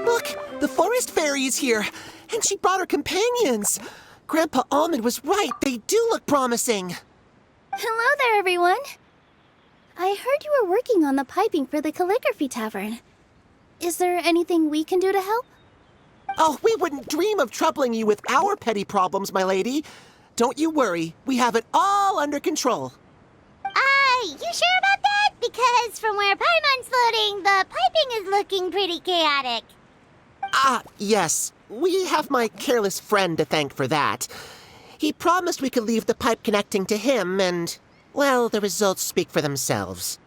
Look, the forest fairy is here, and she brought her companions. Grandpa Almond was right. They do look promising. Hello there, everyone. I heard you were working on the piping for the calligraphy tavern. Is there anything we can do to help? Oh, we wouldn't dream of troubling you with our petty problems, my lady. Don't you worry. We have it all under control. You sure about that? Because from where Paimon's floating, the piping is looking pretty chaotic. Ah, yes. We have my careless friend to thank for that. He promised we could leave the pipe connecting to him, and, well, the results speak for themselves.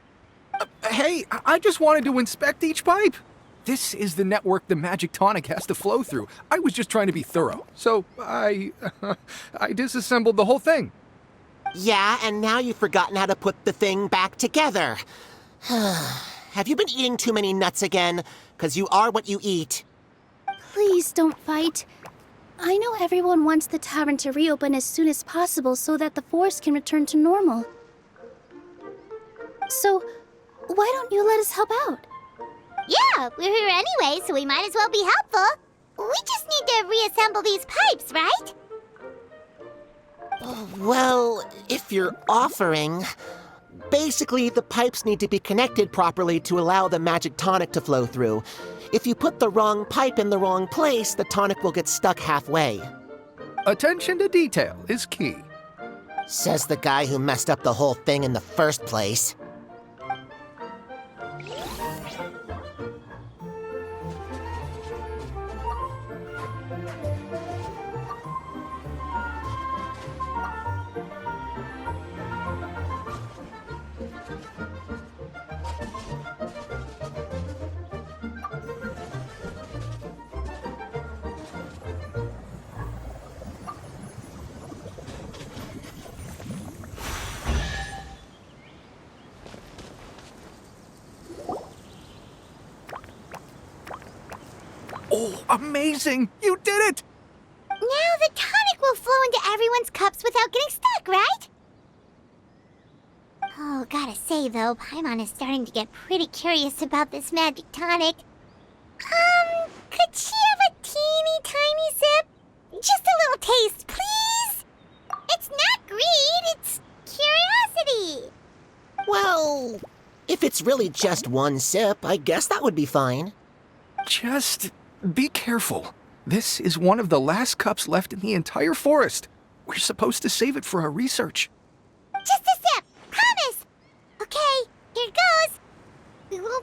Hey, I just wanted to inspect each pipe. This is the network the magic tonic has to flow through. I was just trying to be thorough, so I disassembled the whole thing. Yeah, and now you've forgotten how to put the thing back together. Have you been eating too many nuts again? 'Cause you are what you eat. Please don't fight. I know everyone wants the tavern to reopen as soon as possible so that the forest can return to normal. So, why don't you let us help out? Yeah, we're here anyway, so we might as well be helpful. We just need to reassemble these pipes, right? Well, if you're offering... Basically, the pipes need to be connected properly to allow the magic tonic to flow through. If you put the wrong pipe in the wrong place, the tonic will get stuck halfway. Attention to detail is key. Says the guy who messed up the whole thing in the first place. Oh, amazing! You did it! Now the tonic will flow into everyone's cups without getting stuck, right? Oh, gotta say though, Paimon is starting to get pretty curious about this magic tonic. Could she have a teeny tiny sip? Just a little taste, please? It's not greed, it's curiosity. Well, if it's really just one sip, I guess that would be fine. Just be careful. This is one of the last cups left in the entire forest. We're supposed to save it for our research. Just a sip, promise. Okay, here it goes. We will...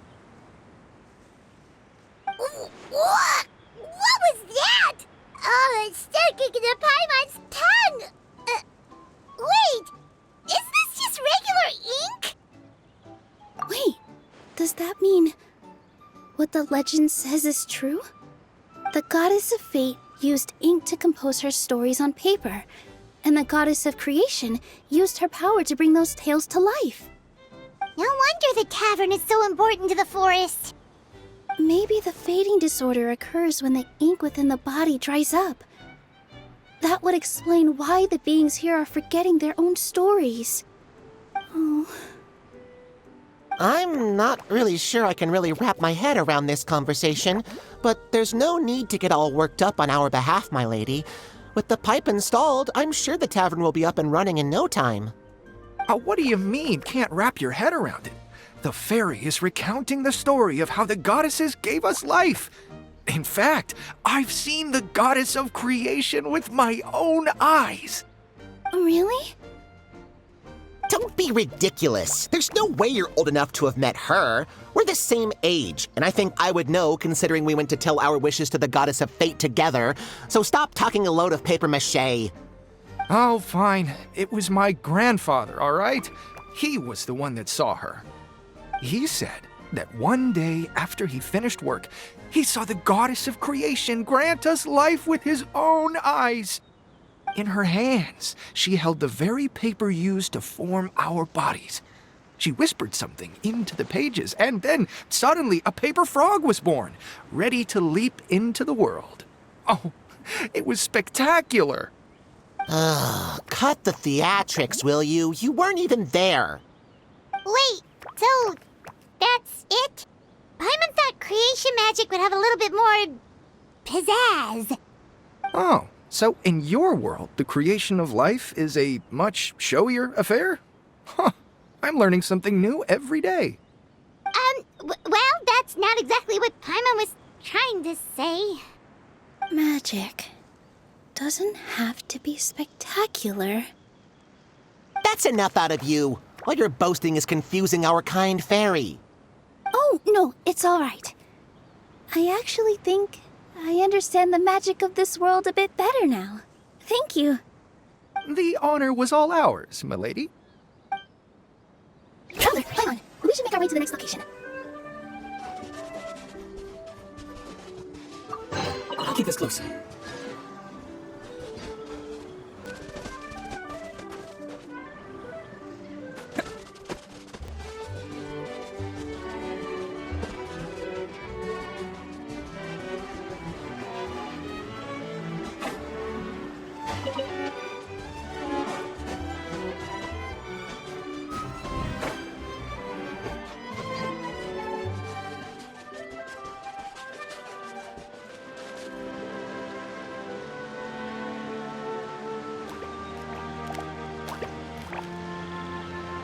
What? What was that? Oh, it's sticking to Paimon's tongue. Wait, is this just regular ink? Wait, does that mean what the legend says is true? The goddess of fate used ink to compose her stories on paper, and the goddess of creation used her power to bring those tales to life. No wonder the tavern is so important to the forest. Maybe the fading disorder occurs when the ink within the body dries up. That would explain why the beings here are forgetting their own stories. Oh. I'm not really sure I can really wrap my head around this conversation, but there's no need to get all worked up on our behalf, my lady. With the pipe installed, I'm sure the tavern will be up and running in no time. What do you mean, can't wrap your head around it? The fairy is recounting the story of how the goddesses gave us life. In fact, I've seen the goddess of creation with my own eyes. Really? Don't be ridiculous. There's no way you're old enough to have met her. We're the same age, and I think I would know considering we went to tell our wishes to the goddess of fate together. So stop talking a load of papier-mâché. Oh, fine. It was my grandfather, all right? He was the one that saw her. He said that one day after he finished work, he saw the goddess of creation grant us life with his own eyes. In her hands, she held the very paper used to form our bodies. She whispered something into the pages, and then suddenly a paper frog was born, ready to leap into the world. Oh, it was spectacular. Cut the theatrics, will you? You weren't even there. Wait, so that's it? Paimon thought creation magic would have a little bit more pizzazz. Oh, so in your world, the creation of life is a much showier affair? Huh, I'm learning something new every day. Well, that's not exactly what Paimon was trying to say. Magic doesn't have to be spectacular. That's enough out of you. All your boasting is confusing our kind fairy. Oh, no, it's all right. I actually think I understand the magic of this world a bit better now. Thank you. The honor was all ours, milady. Traveler, hang on. We should make our way to the next location. I'll keep this close.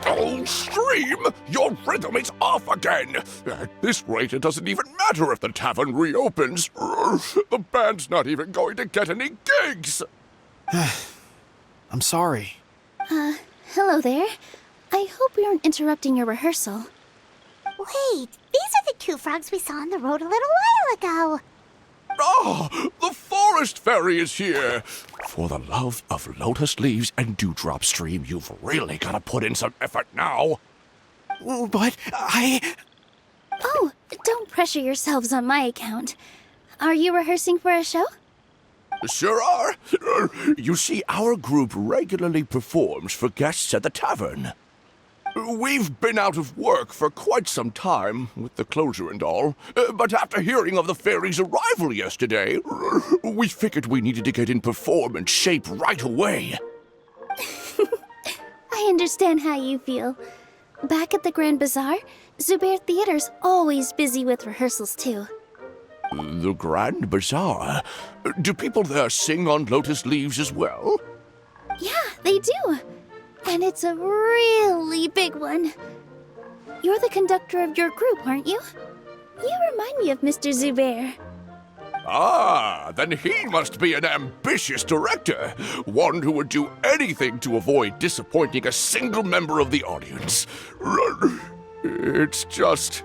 Oh, Stream! Your rhythm is off again! At this rate, it doesn't even matter if the tavern reopens. The band's not even going to get any gigs! I'm sorry. Hello there. I hope we aren't interrupting your rehearsal. Wait, these are the two frogs we saw on the road a little while ago. Ah, the forest fairy is here! For the love of lotus leaves and dewdrop, Stream, you've really got to put in some effort now. But Oh, don't pressure yourselves on my account. Are you rehearsing for a show? Sure are. You see, our group regularly performs for guests at the tavern. We've been out of work for quite some time, with the closure and all, but after hearing of the fairy's arrival yesterday, we figured we needed to get in performance shape right away. I understand how you feel. Back at the Grand Bazaar, Zubair Theater's always busy with rehearsals too. The Grand Bazaar? Do people there sing on lotus leaves as well? Yeah, they do. And it's a really big one. You're the conductor of your group, aren't you? You remind me of Mr. Zubair. Ah, then he must be an ambitious director, one who would do anything to avoid disappointing a single member of the audience. It's just...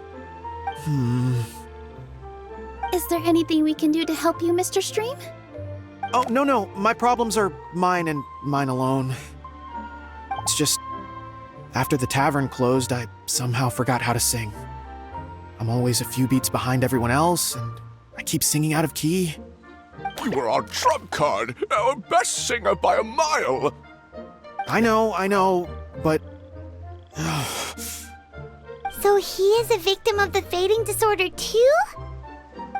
Is there anything we can do to help you, Mr. Stream? Oh, no. My problems are mine and mine alone. It's just, after the tavern closed, I somehow forgot how to sing. I'm always a few beats behind everyone else, and I keep singing out of key. You were our trump card, our best singer by a mile. I know, but... So he is a victim of the fading disorder too?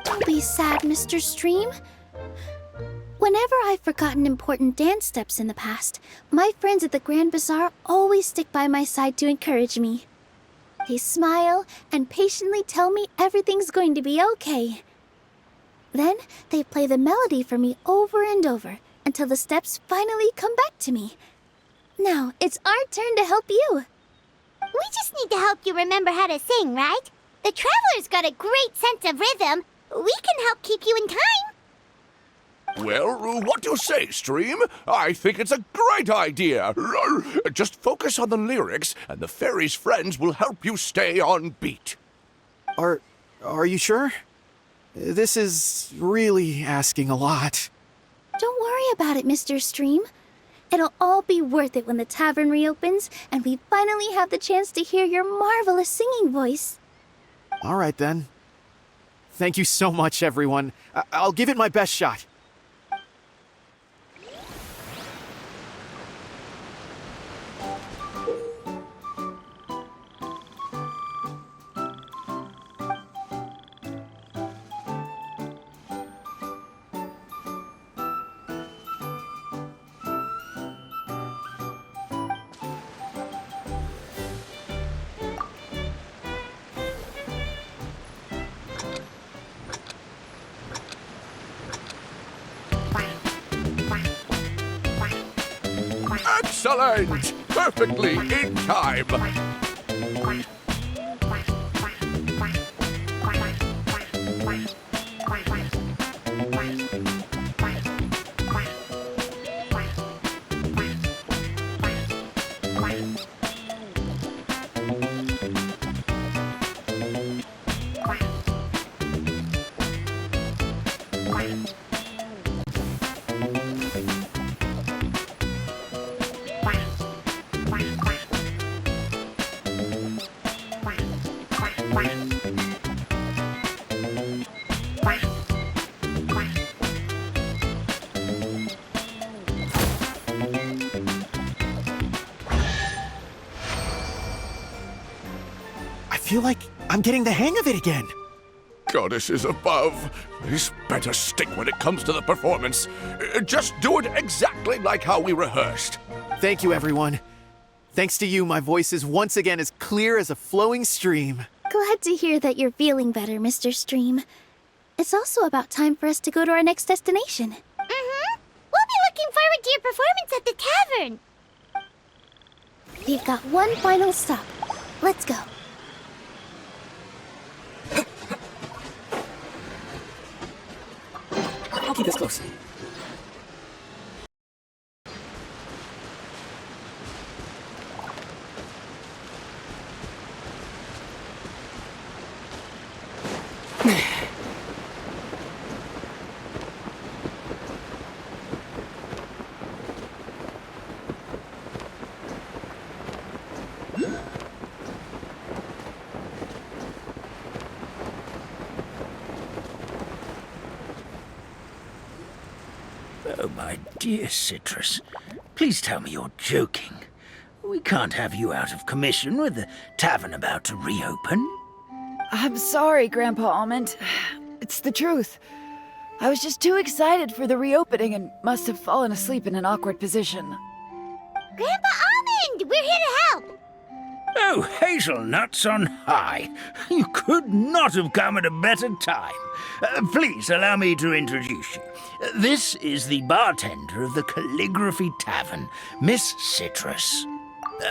Don't be sad, Mr. Stream. Whenever I've forgotten important dance steps in the past, my friends at the Grand Bazaar always stick by my side to encourage me. They smile and patiently tell me everything's going to be okay. Then they play the melody for me over and over until the steps finally come back to me. Now it's our turn to help you. We just need to help you remember how to sing, right? The Traveler's got a great sense of rhythm. We can help keep you in time. Well, what do you say, Stream? I think it's a great idea. Just focus on the lyrics, and the fairy's friends will help you stay on beat. Are you sure? This is really asking a lot. Don't worry about it, Mr. Stream. It'll all be worth it when the tavern reopens and we finally have the chance to hear your marvelous singing voice. All right, then. Thank you so much, everyone. I'll give it my best shot. Excellent! Perfectly in time! I feel like I'm getting the hang of it again. Goddesses above, this better stick when it comes to the performance. Just do it exactly like how we rehearsed. Thank you, everyone. Thanks to you, my voice is once again as clear as a flowing stream. Glad to hear that you're feeling better, Mr. Stream. It's also about time for us to go to our next destination. Mm-hmm. We'll be looking forward to your performance at the tavern. We've got one final stop. Let's go. I'll keep this close. Oh, my dear Citrus, please tell me you're joking. We can't have you out of commission with the tavern about to reopen. I'm sorry, Grandpa Almond. It's the truth. I was just too excited for the reopening and must have fallen asleep in an awkward position. Grandpa Almond, we're here to help. Oh, hazelnuts on high. You could not have come at a better time. Please allow me to introduce you. This is the bartender of the Calligraphy Tavern, Miss Citrus.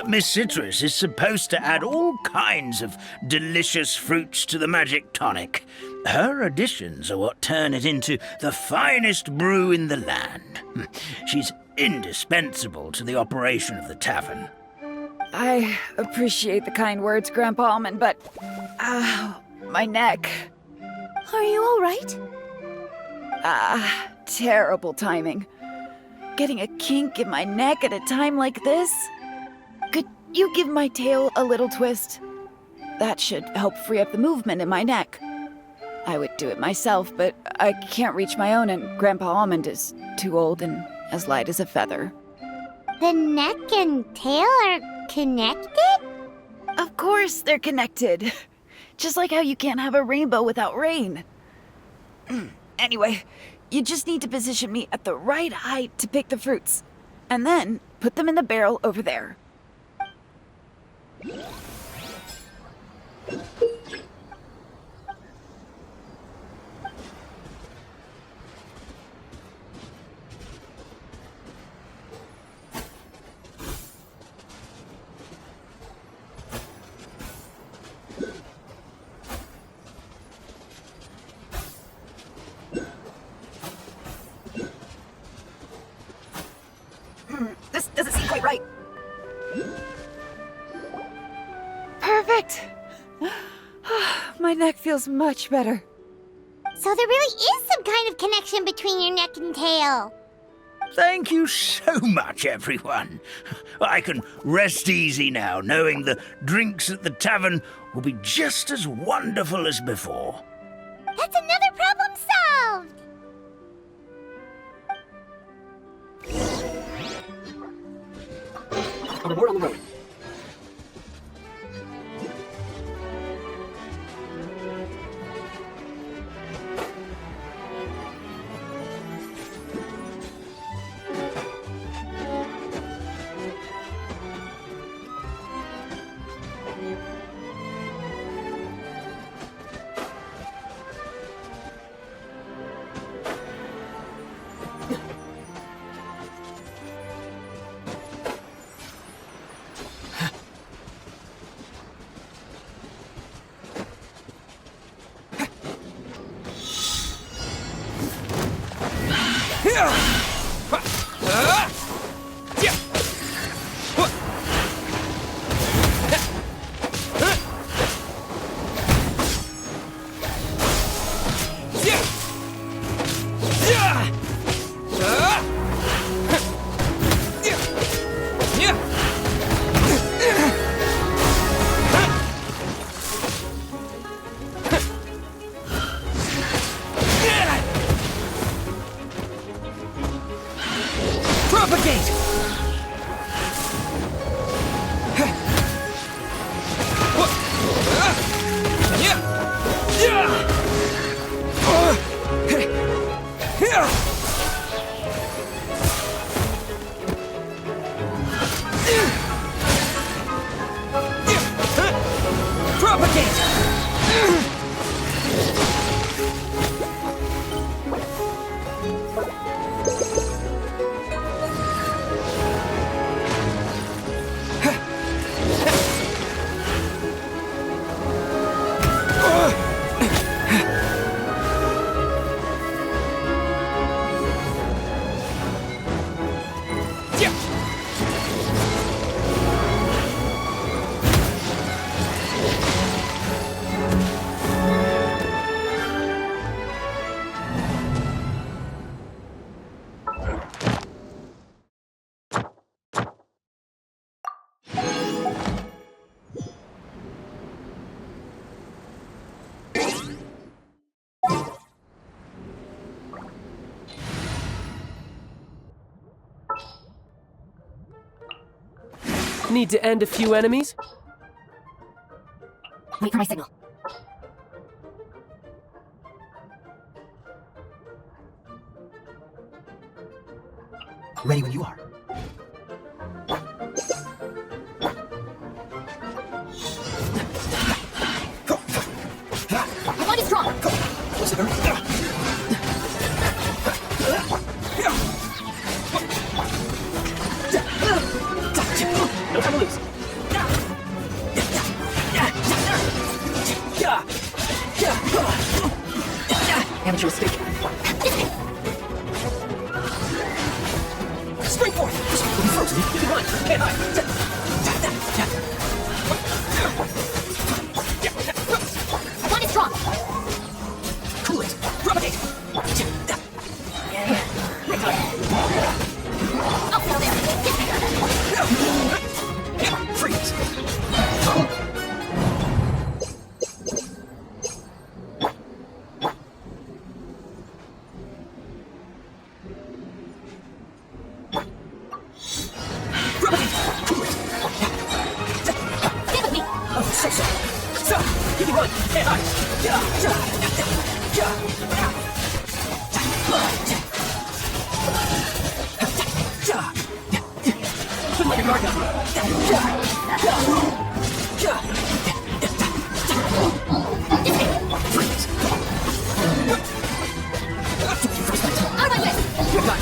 Miss Citrus is supposed to add all kinds of delicious fruits to the magic tonic. Her additions are what turn it into the finest brew in the land. She's indispensable to the operation of the tavern. I appreciate the kind words, Grandpa Almond, but... my neck. Are you all right? Terrible timing. Getting a kink in my neck at a time like this? Could you give my tail a little twist? That should help free up the movement in my neck. I would do it myself, but I can't reach my own, and Grandpa Almond is too old and as light as a feather. The neck and tail are connected? Of course they're connected. Just like how you can't have a rainbow without rain. Anyway, you just need to position me at the right height to pick the fruits. And then put them in the barrel over there. This doesn't seem quite right. Perfect! My neck feels much better. So there really is some kind of connection between your neck and tail. Thank you so much, everyone. I can rest easy now, knowing the drinks at the tavern will be just as wonderful as before. That's another problem solved! We're on the road. Need to end a few enemies? Wait for my signal. Ready when you are. One is strong. What's the hurry? No time to lose. Amateur mistake. Spring forth! You'll be frozen. You can run. Can't hide. One is strong. Cool it. Propagate. Break time. I'll settle there. Freeze. Stay with me. Oh, so sorry. Stop! You can run! Can't hide! Put like a guard down. Freeze! Out of my way. You're done.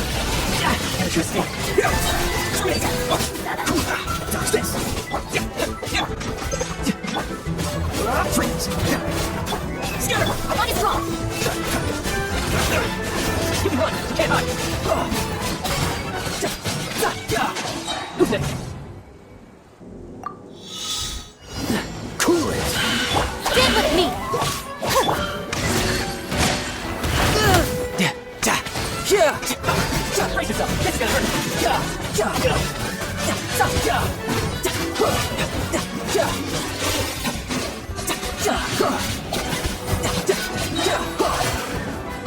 Amateur escape. Swing! Dodge this! Freeze! Scatter! One is strong. You can run! Can't hide! Who's next? Cool it! Stand with me. Brace yourself! This is gonna hurt!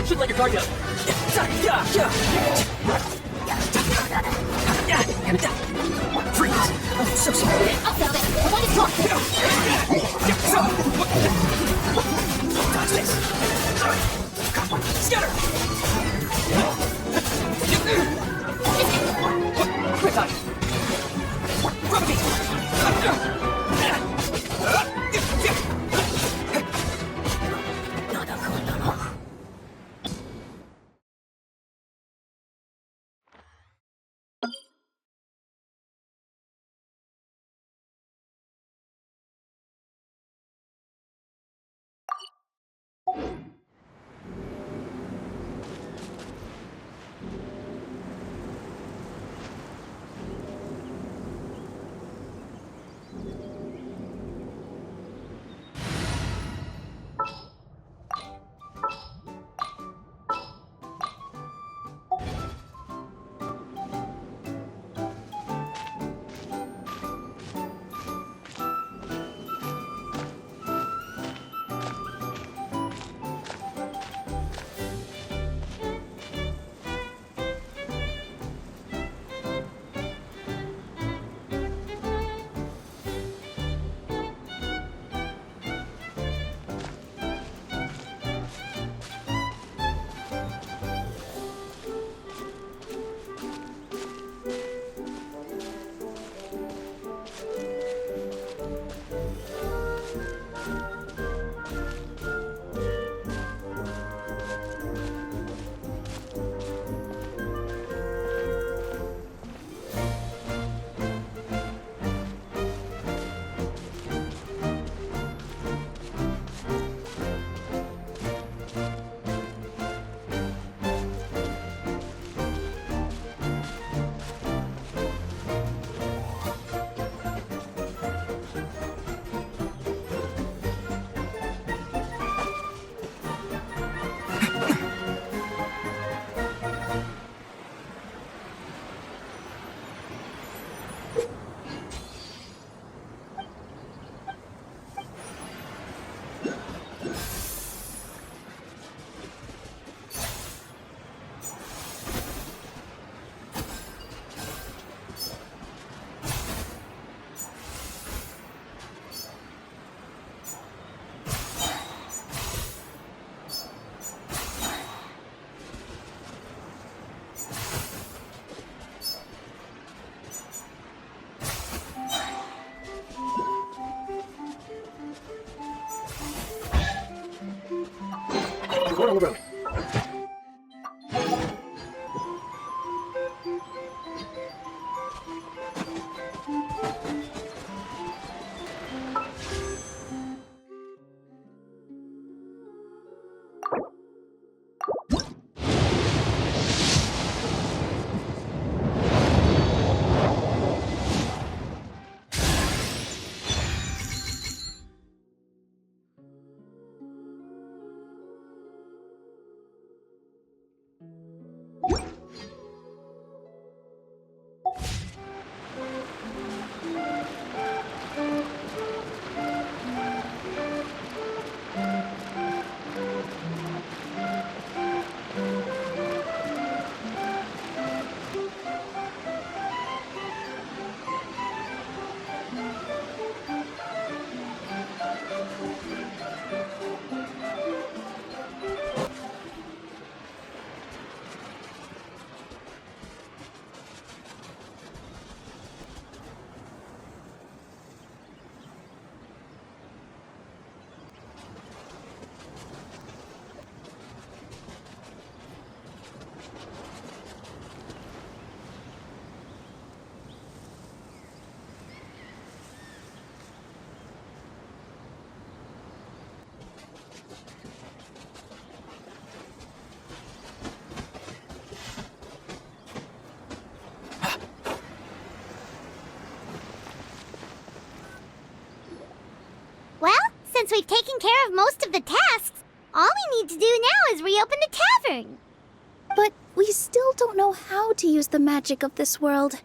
Should let your guard down! Freeze! Oh, so sorry! I'll settle there. One is strong. Dodge this! Scatter! Quick time! Propagate! on the road. Well, since we've taken care of most of the tasks, all we need to do now is reopen the tavern. But we still don't know how to use the magic of this world.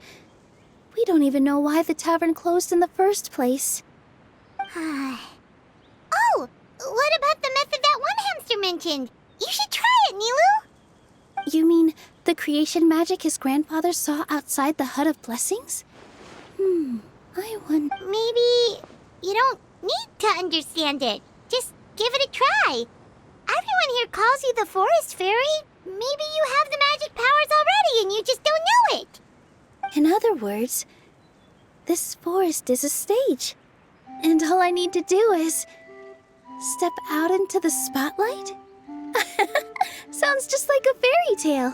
We don't even know why the tavern closed in the first place. Oh, what about the method that one hamster mentioned? You should try it, Nilu. You mean the creation magic his grandfather saw outside the Hut of Blessings? I wonder... Maybe you don't need to understand it. Just give it a try. Everyone here calls you the Forest Fairy. Maybe you have the magic powers already and you just don't know it. In other words, this forest is a stage. And all I need to do is... step out into the spotlight? Sounds just like a fairy tale.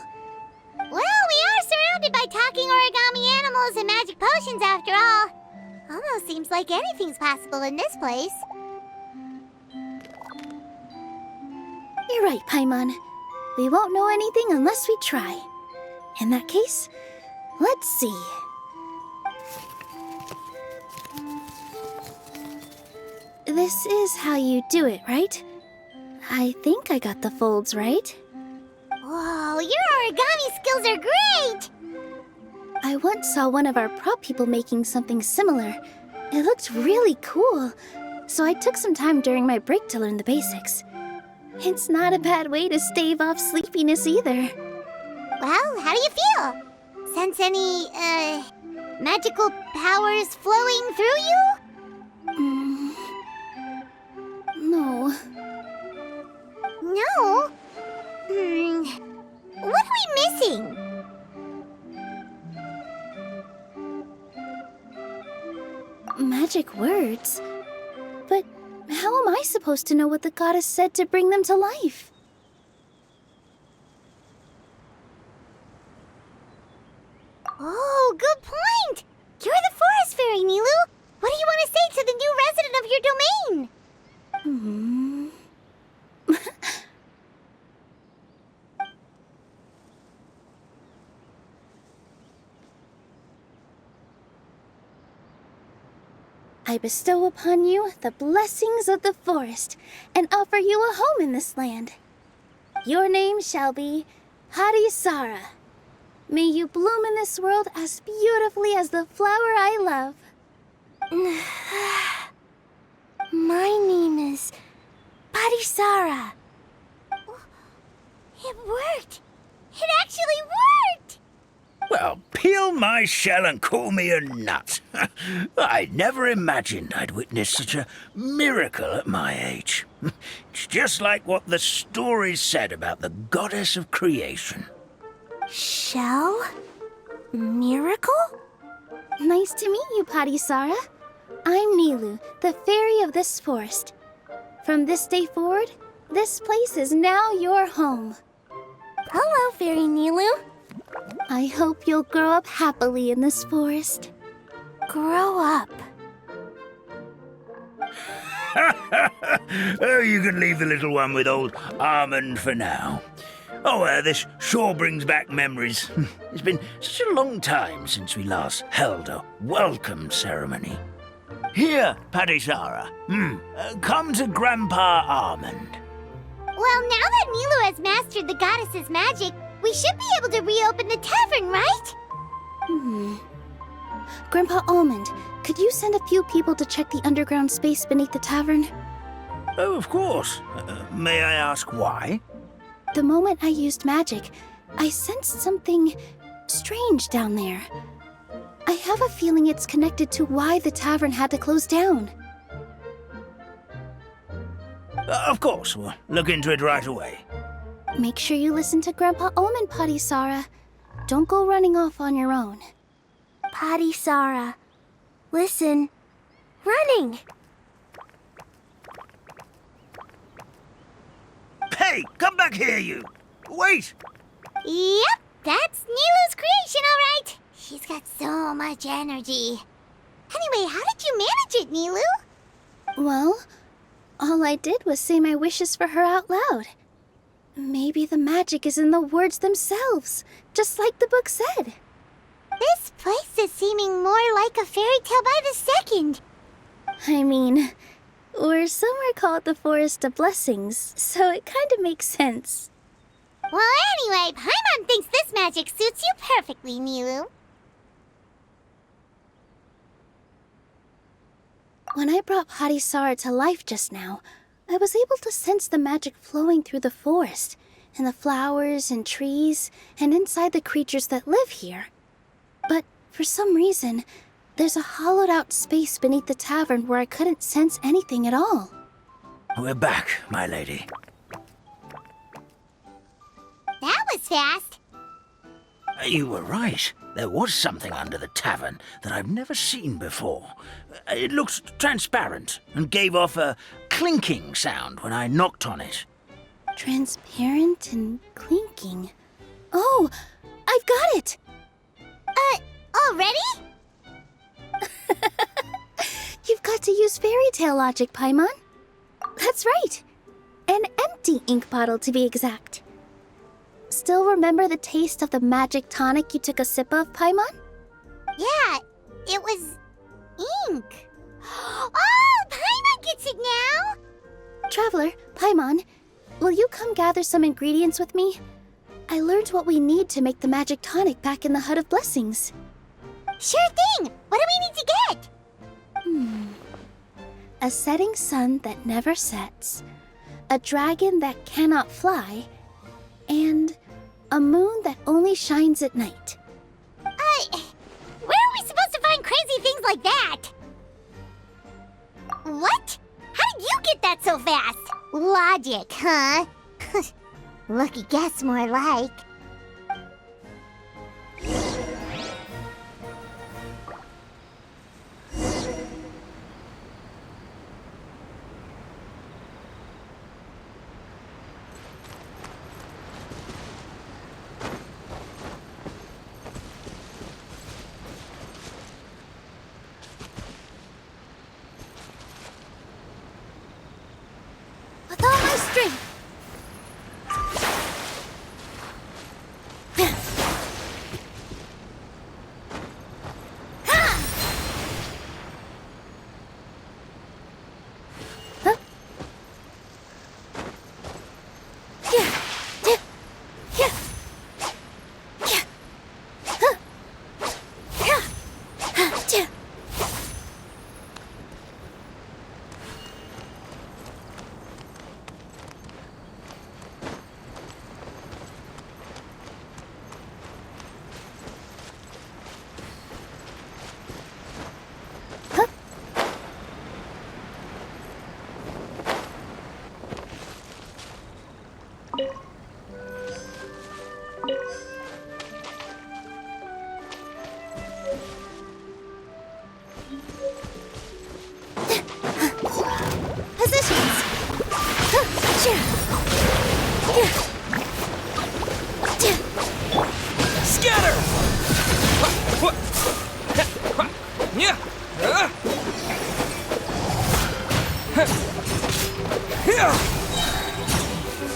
Well, we are surrounded by talking origami animals and magic potions after all. Almost seems like anything's possible in this place. You're right, Paimon. We won't know anything unless we try. In that case, let's see. This is how you do it, right? I think I got the folds right. Whoa, your origami skills are great! I once saw one of our prop people making something similar. It looked really cool, so I took some time during my break to learn the basics. It's not a bad way to stave off sleepiness either. Well, how do you feel? Sense any, magical powers flowing through you? No. No? What are we missing? Magic words? But how am I supposed to know what the goddess said to bring them to life? Oh, good point! You're the Forest Fairy, Nilu! What do you want to say to the new resident of your domain? I bestow upon you the blessings of the forest and offer you a home in this land. Your name shall be Harisara. May you bloom in this world as beautifully as the flower I love. My name is Parisara. It worked! It actually worked! Well, peel my shell and call me a nut. I never imagined I'd witness such a miracle at my age. It's just like what the stories said about the goddess of creation. Shell? Miracle? Nice to meet you, Parisara. I'm Nilu, the fairy of this forest. From this day forward, This place is now your home. Hello, Fairy Nilu. I hope you'll grow up happily in this forest. Grow up. Oh, you can leave the little one with old Almond for now. Oh, this sure brings back memories. It's been such a long time since we last held a welcome ceremony. Here, Padisara. Come to Grandpa Almond. Well, now that Nilu has mastered the goddess's magic, we should be able to reopen the tavern, right? Grandpa Almond, could you send a few people to check the underground space beneath the tavern? Oh, of course. May I ask why? The moment I used magic, I sensed something strange down there. I have a feeling it's connected to why the tavern had to close down. Of course, we'll look into it right away. Make sure you listen to Grandpa Almond, Padisara. Don't go running off on your own. Padisara. Listen. Running. Hey, come back here, you! Wait! Yep, that's Nilu's creation, all right. She's got so much energy. Anyway, how did you manage it, Nilu? Well, all I did was say my wishes for her out loud. Maybe the magic is in the words themselves, just like the book said. This place is seeming more like a fairy tale by the second. I mean, or somewhere called the Forest of Blessings, so it kind of makes sense. Well, anyway, Paimon thinks this magic suits you perfectly, Nilu. When I brought Padisara to life just now, I was able to sense the magic flowing through the forest, and the flowers and trees, and inside the creatures that live here. But for some reason, there's a hollowed-out space beneath the tavern where I couldn't sense anything at all. We're back, my lady. That was fast. You were right. There was something under the tavern that I've never seen before. It looked transparent and gave off a clinking sound when I knocked on it. Transparent and clinking. Oh, I've got it! Already? You've got to use fairy tale logic, Paimon. That's right. An empty ink bottle, to be exact. Still remember the taste of the magic tonic you took a sip of, Paimon? Yeah, it was ink. Oh, Paimon gets it now! Traveler, Paimon, will you come gather some ingredients with me? I learned what we need to make the magic tonic back in the Hut of Blessings. Sure thing! What do we need to get? A setting sun that never sets, a dragon that cannot fly, and a moon that only shines at night. Where are we supposed to find crazy things like that? What? How did you get that so fast? Logic, huh? Lucky guess, more like. With all my strength!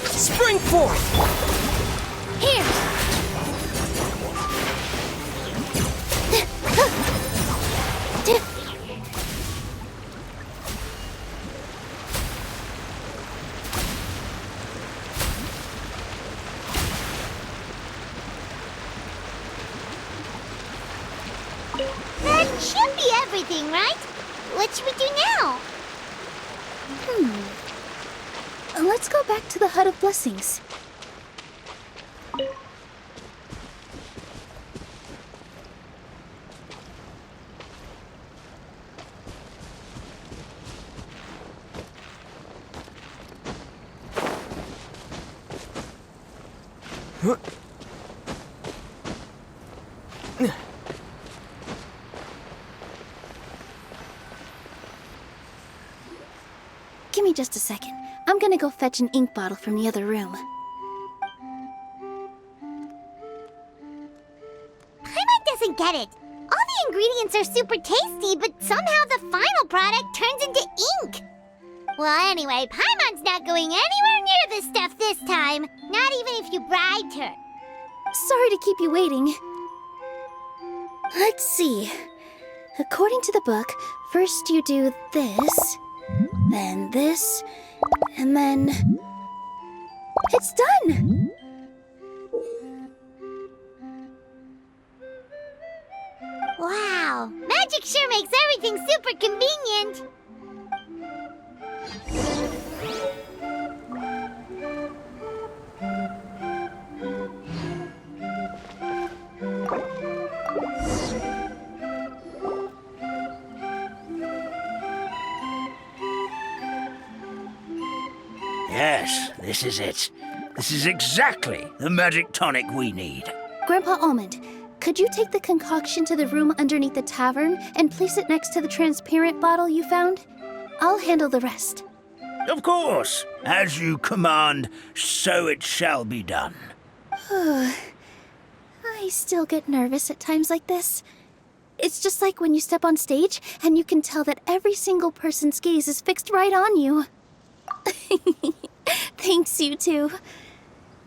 Spring forth! Here! That should be everything, right? What should we do now? Let's go back to the Hut of Blessings. Give me just a second. I'm gonna go fetch an ink bottle from the other room. Paimon doesn't get it. All the ingredients are super tasty, but somehow the final product turns into ink. Well, anyway, Paimon's not going anywhere near this stuff this time. Not even if you bribed her. Sorry to keep you waiting. Let's see. According to the book, first you do this, then this, and then... It's done! Wow, magic sure makes everything super convenient. Yes, this is it. This is exactly the magic tonic we need. Grandpa Almond, could you take the concoction to the room underneath the tavern and place it next to the transparent bottle you found? I'll handle the rest. Of course. As you command, so it shall be done. I still get nervous at times like this. It's just like when you step on stage and you can tell that every single person's gaze is fixed right on you. Thanks, you two.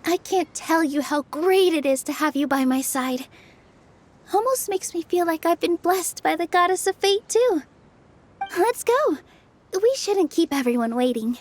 I can't tell you how great it is to have you by my side. Almost makes me feel like I've been blessed by the Goddess of Fate, too. Let's go. We shouldn't keep everyone waiting.